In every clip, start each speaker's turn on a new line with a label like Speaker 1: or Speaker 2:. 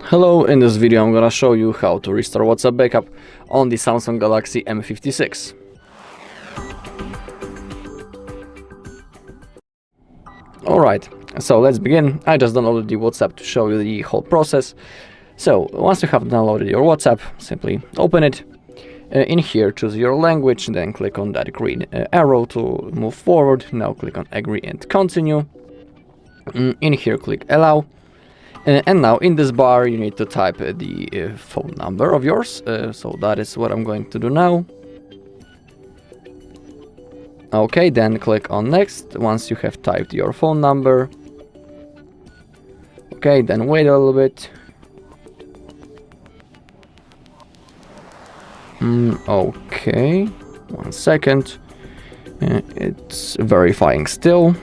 Speaker 1: Hello, in this video I'm gonna show you how to restore WhatsApp backup on the Samsung Galaxy M56. Alright, so let's begin. I just downloaded the WhatsApp to show you the whole process. So, once you have downloaded your WhatsApp, simply open it. In here, choose your language, then click on that green arrow to move forward. Now click on agree and continue. In here, click allow. And now in this bar you need to type the phone number of yours, so that is what I'm going to do now. Okay, then click on next once you have typed your phone number. Okay, then wait a little bit. Okay, 1 second. It's verifying still.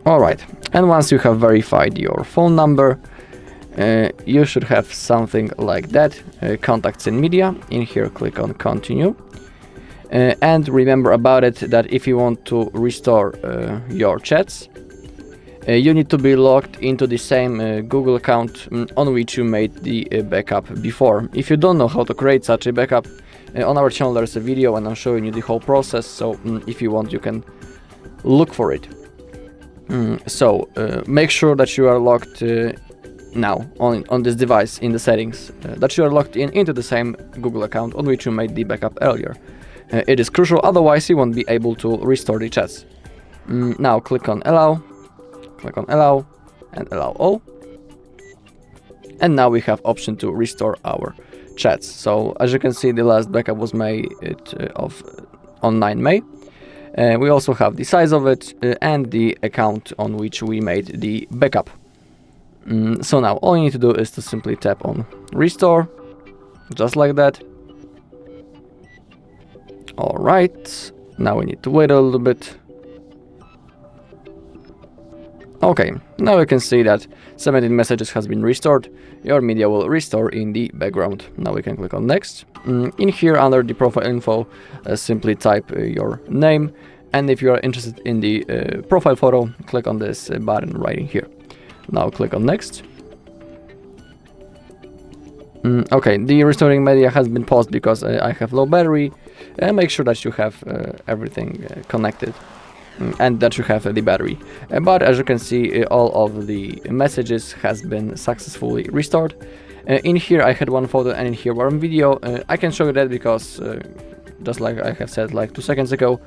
Speaker 1: Alright, and once you have verified your phone number, you should have something like that, contacts in media. In here click on continue, and remember about it that if you want to restore your chats, you need to be logged into the same Google account on which you made the backup before. If you don't know how to create such a backup, on our channel there's a video and I'm showing you the whole process, so if you want you can look for it. Make sure that you are logged now on this device in the settings, that you are logged into the same Google account on which you made the backup earlier. It is crucial, otherwise you won't be able to restore the chats. Now click on allow and allow all. And now we have option to restore our chats. So as you can see, the last backup was made on 9 May. We also have the size of it and the account on which we made the backup. So now all you need to do is to simply tap on restore, just like that. Alright, now we need to wait a little bit. Okay, now you can see that 17 messages has been restored. Your media will restore in the background. Now we can click on next. In here under the profile info, simply type your name, and if you are interested in the profile photo, click on this button right in here. Now click on next. Okay, the restoring media has been paused because I have low battery. Make sure that you have everything connected and that you have the battery. But as you can see, all of the messages has been successfully restored. In here I had one photo and in here one video. I can show you that because just like I have said like 2 seconds ago,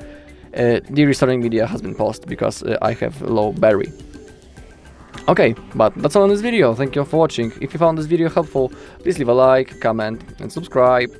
Speaker 1: the restoring media has been paused because I have low battery. Okay, but that's all in this video. Thank you all for watching. If you found this video helpful, please leave a like, comment and subscribe.